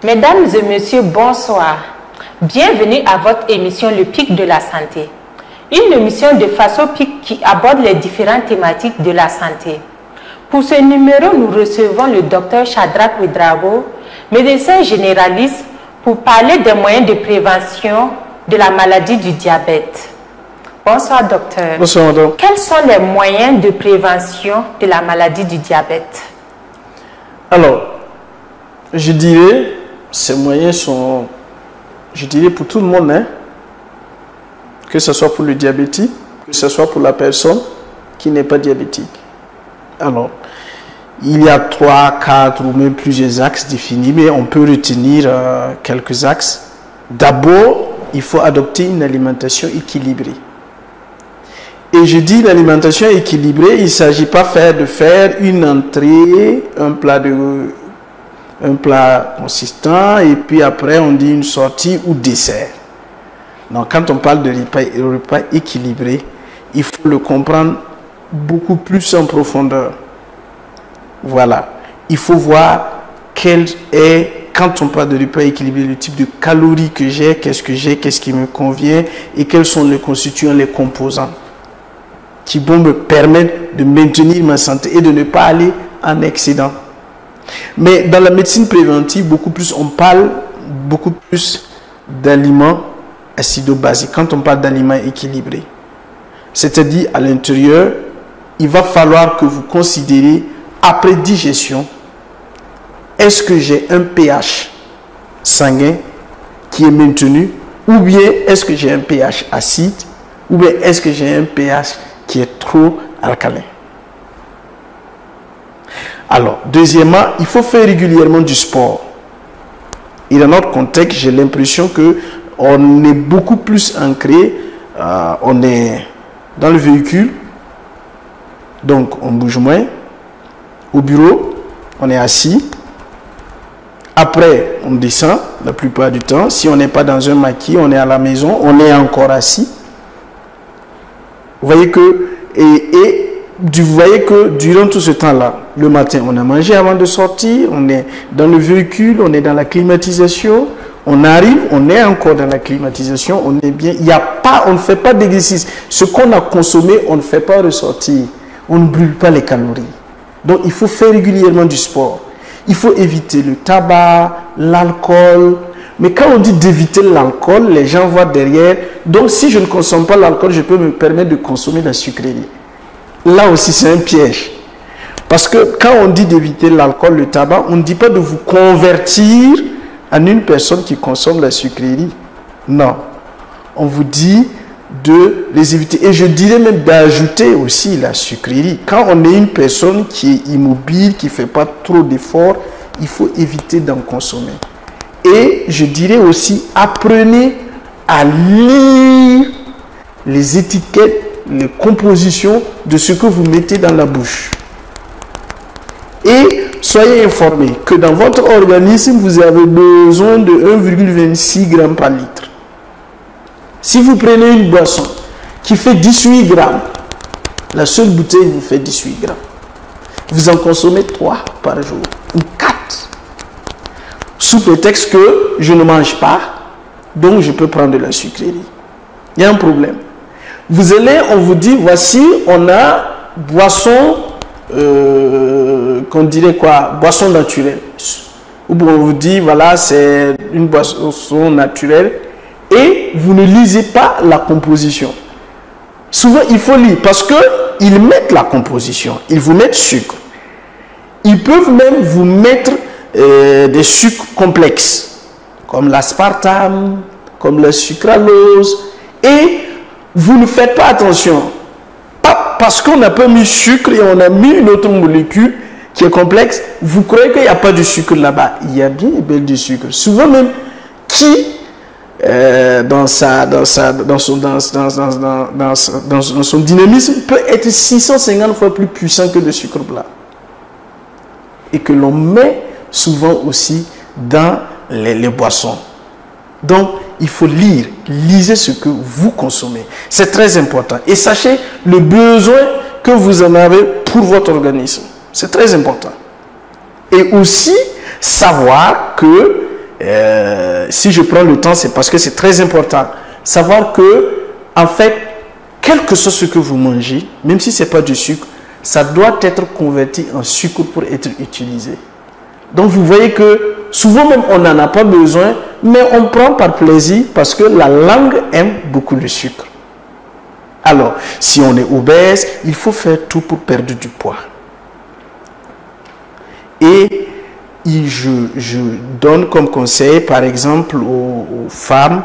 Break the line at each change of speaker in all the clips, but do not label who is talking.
Mesdames et messieurs, bonsoir. Bienvenue à votre émission Le Pic de la Santé. Une émission de Faso Pic qui aborde les différentes thématiques de la santé. Pour ce numéro, nous recevons le docteur Shadrack Ouedraogo, médecin généraliste, pour parler des moyens de prévention de la maladie du diabète. Bonsoir docteur.
Bonsoir madame.
Quels sont les moyens de prévention de la maladie du diabète?
Alors, je dirais, ces moyens sont, je dirais pour tout le monde, hein, que ce soit pour le diabétique, que ce soit pour la personne qui n'est pas diabétique. Alors, il y a 3, 4 ou même plusieurs axes définis, mais on peut retenir quelques axes. D'abord, il faut adopter une alimentation équilibrée. Et je dis l'alimentation équilibrée, il ne s'agit pas de faire une entrée, un plat consistant, et puis après on dit une sortie ou dessert. Donc quand on parle de repas équilibré, il faut le comprendre beaucoup plus en profondeur. Voilà. Il faut voir quel est, quand on parle de repas équilibré, le type de calories que j'ai, qu'est-ce qui me convient, et quels sont les constituants, les composants qui vont me permettre de maintenir ma santé et de ne pas aller en excédent. Mais dans la médecine préventive, on parle beaucoup plus d'aliments acido-basiques. Quand on parle d'aliments équilibrés, c'est-à-dire à l'intérieur, il va falloir que vous considérez, après digestion, est-ce que j'ai un pH sanguin qui est maintenu, ou bien est-ce que j'ai un pH acide, ou bien est-ce que j'ai un pH qui est trop alcalin. Alors, deuxièmement, il faut faire régulièrement du sport. Et dans notre contexte, j'ai l'impression que on est beaucoup plus ancré, on est dans le véhicule, donc on bouge moins. Au bureau, on est assis. Après, on descend la plupart du temps. Si on n'est pas dans un maquis, on est à la maison, on est encore assis. Vous voyez que, vous voyez que durant tout ce temps-là, le matin, on a mangé avant de sortir, on est dans le véhicule, on est dans la climatisation, on arrive, on est encore dans la climatisation, on est bien. On ne fait pas d'exercice. Ce qu'on a consommé, on ne fait pas ressortir. On ne brûle pas les calories. Donc, il faut faire régulièrement du sport. Il faut éviter le tabac, l'alcool. Mais quand on dit d'éviter l'alcool, les gens voient derrière. Donc, si je ne consomme pas l'alcool, je peux me permettre de consommer la sucrerie. Là aussi, c'est un piège. Parce que quand on dit d'éviter l'alcool, le tabac, on ne dit pas de vous convertir en une personne qui consomme la sucrerie. Non. On vous dit de les éviter. Et je dirais même d'ajouter aussi la sucrerie. Quand on est une personne qui est immobile, qui ne fait pas trop d'efforts, il faut éviter d'en consommer. Et je dirais aussi, apprenez à lire les étiquettes, les compositions de ce que vous mettez dans la bouche. Et soyez informés que dans votre organisme, vous avez besoin de 1,26 g par litre. Si vous prenez une boisson qui fait 18 grammes, la seule bouteille vous fait 18 grammes. Vous en consommez 3 par jour ou 4. Sous prétexte que je ne mange pas, donc je peux prendre de la sucrerie. Il y a un problème. Vous allez, on vous dit, voici, on a boisson, qu'on dirait quoi, boisson naturelle. Ou bon, on vous dit, voilà, c'est une boisson naturelle. Et vous ne lisez pas la composition. Souvent, il faut lire parce qu'ils mettent la composition. Ils vous mettent sucre. Ils peuvent même vous mettre des sucres complexes, comme l'aspartame, comme la sucralose. Et vous ne faites pas attention. Pas parce qu'on n'a pas mis sucre et on a mis une autre molécule qui est complexe, vous croyez qu'il n'y a pas de sucre là-bas. Il y a bien et bien du sucre. Souvent même, qui dans son dynamisme peut être 650 fois plus puissant que le sucre blanc. Et que l'on met souvent aussi dans les boissons. Donc, il faut lire. Lisez ce que vous consommez. C'est très important. Et sachez le besoin que vous en avez pour votre organisme. C'est très important. Et aussi, savoir que si je prends le temps, c'est parce que c'est très important. Savoir que, en fait, quel que soit ce que vous mangez, même si ce n'est pas du sucre, ça doit être converti en sucre pour être utilisé. Donc vous voyez que souvent même on n'en a pas besoin, mais on prend par plaisir parce que la langue aime beaucoup le sucre. Alors, si on est obèse, il faut faire tout pour perdre du poids. Et je donne comme conseil, par exemple, aux femmes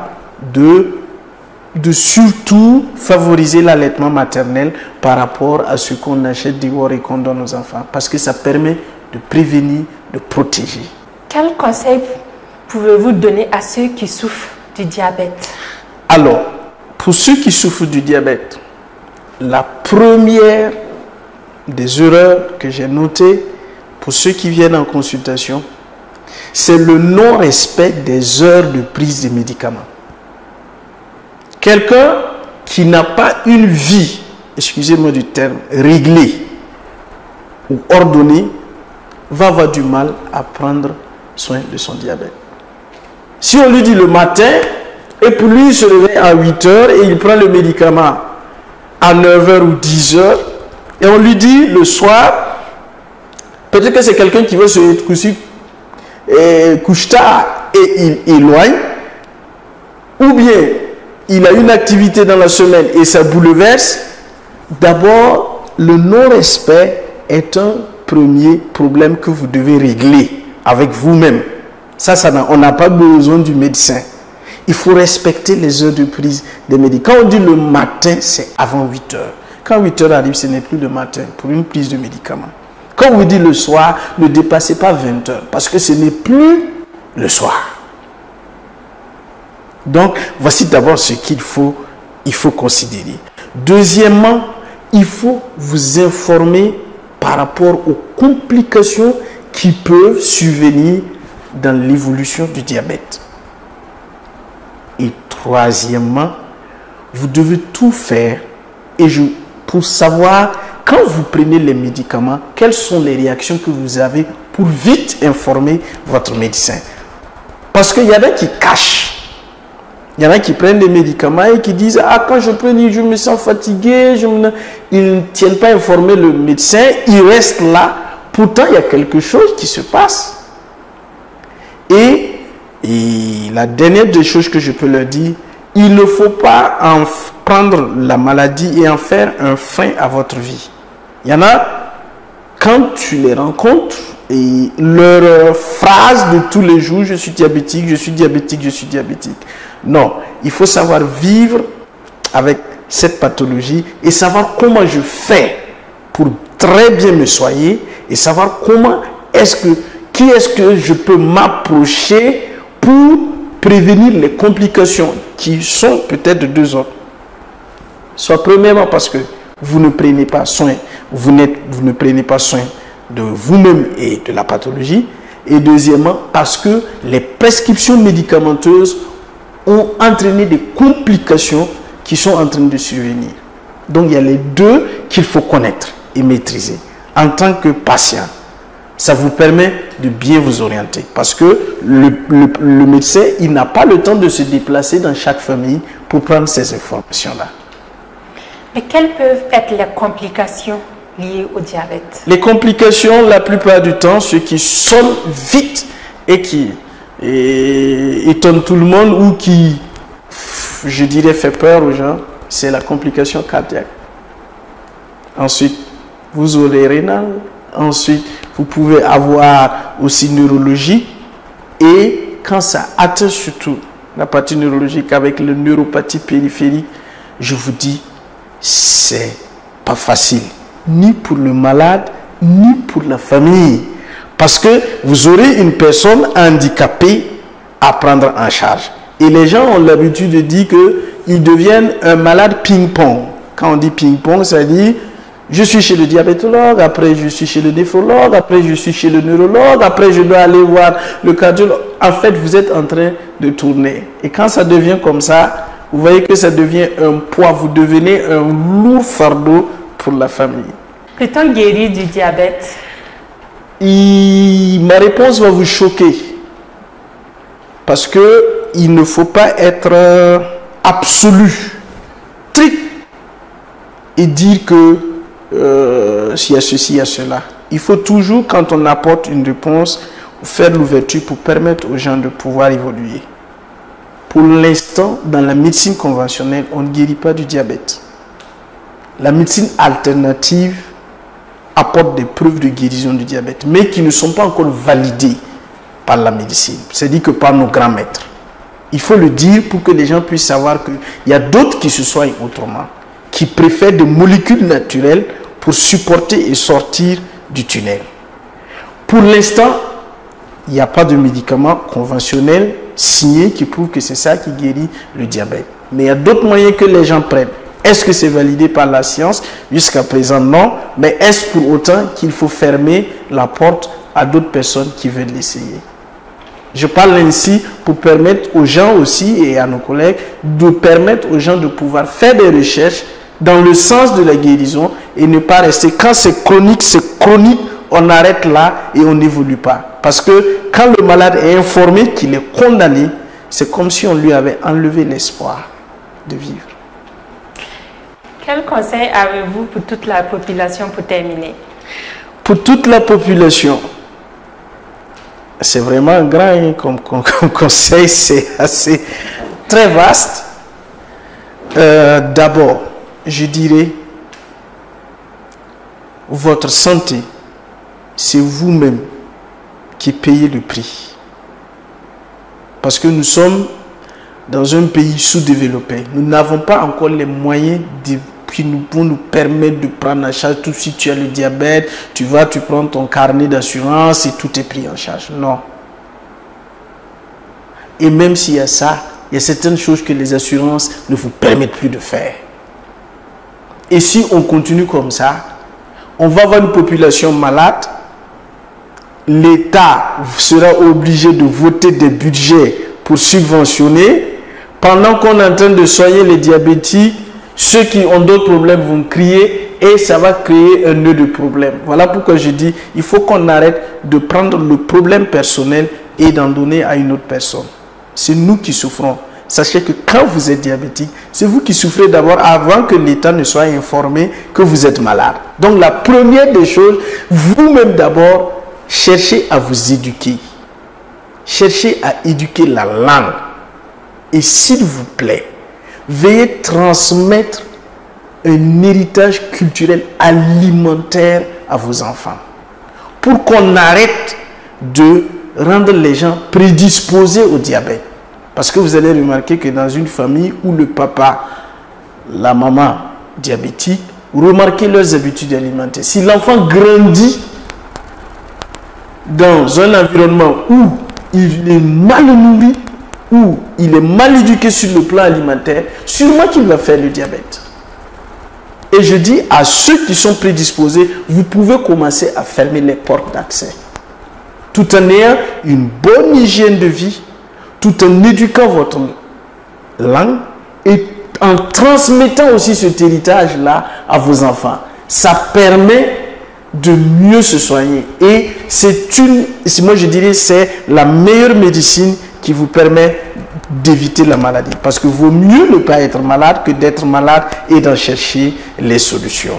de surtout favoriser l'allaitement maternel par rapport à ce qu'on achète dehors et qu'on donne aux enfants. Parce que ça permet de prévenir, de protéger.
Quel conseil pouvez-vous donner à ceux qui souffrent du diabète?
Alors, pour ceux qui souffrent du diabète, la première des erreurs que j'ai notées pour ceux qui viennent en consultation, c'est le non-respect des heures de prise des médicaments. Quelqu'un qui n'a pas une vie, excusez-moi du terme, réglée ou ordonnée, va avoir du mal à prendre soin de son diabète. Si on lui dit le matin, et pour lui il se réveille à 8 heures et il prend le médicament à 9 heures ou 10 heures, et on lui dit le soir, peut-être que c'est quelqu'un qui veut se coucher couche tard et il éloigne, ou bien il a une activité dans la semaine et ça bouleverse. D'abord, le non-respect est un premier problème que vous devez régler avec vous-même. On n'a pas besoin du médecin. Il faut respecter les heures de prise des médicaments. Quand on dit le matin, c'est avant 8 heures. Quand 8 heures arrive, ce n'est plus le matin pour une prise de médicaments. Quand on vous dit le soir, ne dépassez pas 20 heures parce que ce n'est plus le soir. Donc, voici d'abord ce qu'il faut considérer. Deuxièmement, il faut vous informer par rapport aux complications qui peuvent survenir dans l'évolution du diabète. Et troisièmement, vous devez tout faire pour savoir, quand vous prenez les médicaments, quelles sont les réactions que vous avez pour vite informer votre médecin. Parce qu'il y en a qui cachent. Il y en a qui prennent des médicaments et qui disent « Ah, quand je prends, je me sens fatigué. » Ils ne tiennent pas à informer le médecin. Ils restent là. Pourtant, il y a quelque chose qui se passe. Et la dernière des choses que je peux leur dire, il ne faut pas en prendre la maladie et en faire un frein à votre vie. Il y en a, quand tu les rencontres, et leur phrase de tous les jours, je suis diabétique, je suis diabétique, je suis diabétique. Non, il faut savoir vivre avec cette pathologie et savoir comment je fais pour très bien me soigner et savoir qui est-ce que je peux m'approcher pour prévenir les complications qui sont peut-être de deux ordres. Soit premièrement parce que vous ne prenez pas soin, vous ne prenez pas soin de vous-même et de la pathologie, et deuxièmement parce que les prescriptions médicamenteuses ont entraîné des complications qui sont en train de survenir. Donc il y a les deux qu'il faut connaître et maîtriser. En tant que patient, ça vous permet de bien vous orienter parce que le médecin, il n'a pas le temps de se déplacer dans chaque famille pour prendre ces informations-là.
Mais quelles peuvent être les complications liées au diabète? Les
complications, la plupart du temps, ce qui sonne vite et qui étonne tout le monde ou qui, je dirais, fait peur aux gens, c'est la complication cardiaque. Ensuite, vous aurez rénal. Ensuite, vous pouvez avoir aussi neurologie. Et quand ça atteint surtout la partie neurologique avec la neuropathie périphérique, je vous dis, c'est pas facile. Ni pour le malade, ni pour la famille. Parce que vous aurez une personne handicapée à prendre en charge. Et les gens ont l'habitude de dire qu'ils deviennent un malade ping-pong. Quand on dit ping-pong, ça veut dire je suis chez le diabétologue, après je suis chez le néphrologue, après je suis chez le neurologue, après je dois aller voir le cardiologue. En fait, vous êtes en train de tourner. Et quand ça devient comme ça, vous voyez que ça devient un poids, vous devenez un lourd fardeau pour la famille.
Peut-on guérir du diabète?
Ma réponse va vous choquer. Parce qu'il ne faut pas être absolu, strict, et dire que s'il y a ceci, il y a cela. Il faut toujours, quand on apporte une réponse, faire l'ouverture pour permettre aux gens de pouvoir évoluer. Pour l'instant, dans la médecine conventionnelle, on ne guérit pas du diabète. La médecine alternative apporte des preuves de guérison du diabète, mais qui ne sont pas encore validées par la médecine. C'est-à-dire que par nos grands maîtres. Il faut le dire pour que les gens puissent savoir qu'il y a d'autres qui se soignent autrement, qui préfèrent des molécules naturelles pour supporter et sortir du tunnel. Pour l'instant, il n'y a pas de médicament conventionnel signé qui prouve que c'est ça qui guérit le diabète. Mais il y a d'autres moyens que les gens prennent. Est-ce que c'est validé par la science? Jusqu'à présent, non. Mais est-ce pour autant qu'il faut fermer la porte à d'autres personnes qui veulent l'essayer? Je parle ainsi pour permettre aux gens aussi et à nos collègues de permettre aux gens de pouvoir faire des recherches dans le sens de la guérison et ne pas rester. Quand c'est chronique, on arrête là et on n'évolue pas. Parce que quand le malade est informé qu'il est condamné, c'est comme si on lui avait enlevé l'espoir de vivre.
Quel conseil avez-vous pour toute la population pour terminer?
Pour toute la population, c'est vraiment grand comme conseil, c'est assez très vaste. D'abord, je dirais, votre santé, c'est vous-même qui payez le prix. Parce que nous sommes dans un pays sous-développé. Nous n'avons pas encore les moyens qui nous permettre de prendre en charge tout. Si tu as le diabète, tu prends ton carnet d'assurance et tout est pris en charge. Non. Et même s'il y a ça, il y a certaines choses que les assurances ne vous permettent plus de faire. Et si on continue comme ça, on va avoir une population malade. L'État sera obligé de voter des budgets pour subventionner. Pendant qu'on est en train de soigner les diabétiques, ceux qui ont d'autres problèmes vont crier et ça va créer un nœud de problème. Voilà pourquoi je dis, il faut qu'on arrête de prendre le problème personnel et d'en donner à une autre personne. C'est nous qui souffrons. Sachez que quand vous êtes diabétique, c'est vous qui souffrez d'abord avant que l'État ne soit informé que vous êtes malade. Donc la première des choses, vous-même d'abord, cherchez à vous éduquer. Cherchez à éduquer la langue. Et s'il vous plaît, veuillez transmettre un héritage culturel alimentaire à vos enfants. Pour qu'on arrête de rendre les gens prédisposés au diabète. Parce que vous allez remarquer que dans une famille où le papa, la maman diabétique, remarquez leurs habitudes alimentaires. Si l'enfant grandit dans un environnement où il est mal nourri, où il est mal éduqué sur le plan alimentaire, sûrement qu'il va faire le diabète. Et je dis à ceux qui sont prédisposés, vous pouvez commencer à fermer les portes d'accès. Tout en ayant une bonne hygiène de vie, tout en éduquant votre langue et en transmettant aussi cet héritage-là à vos enfants. Ça permet de mieux se soigner. Et moi je dirais, c'est la meilleure médecine qui vous permet d'éviter la maladie. Parce que vaut mieux ne pas être malade que d'être malade et d'en chercher les solutions.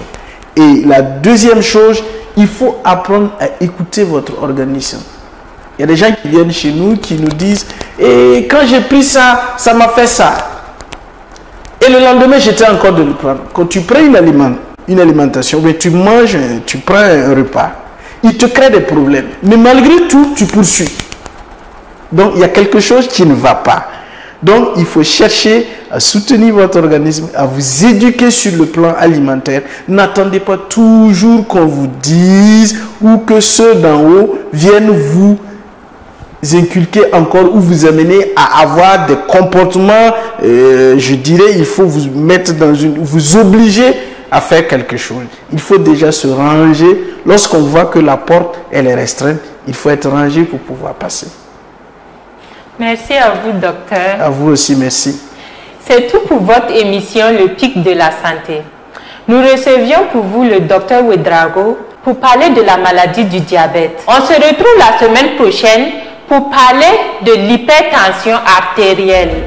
Et la deuxième chose, il faut apprendre à écouter votre organisme. Il y a des gens qui viennent chez nous qui nous disent « Et quand j'ai pris ça, ça m'a fait ça. » Et le lendemain, j'étais encore de le prendre. Quand tu prends une alimentation, mais tu manges, tu prends un repas, il te crée des problèmes. Mais malgré tout, tu poursuis. Donc, il y a quelque chose qui ne va pas. Donc, il faut chercher à soutenir votre organisme, à vous éduquer sur le plan alimentaire. N'attendez pas toujours qu'on vous dise ou que ceux d'en haut viennent vous inculquer encore ou vous amener à avoir des comportements, je dirais, il faut vous mettre vous obliger à faire quelque chose. Il faut déjà se ranger. Lorsqu'on voit que la porte, elle est restreinte, il faut être rangé pour pouvoir passer.
Merci à vous, docteur.
À vous aussi, merci.
C'est tout pour votre émission Le Pic de la Santé. Nous recevions pour vous le docteur Ouédraogo pour parler de la maladie du diabète. On se retrouve la semaine prochaine pour parler de l'hypertension artérielle.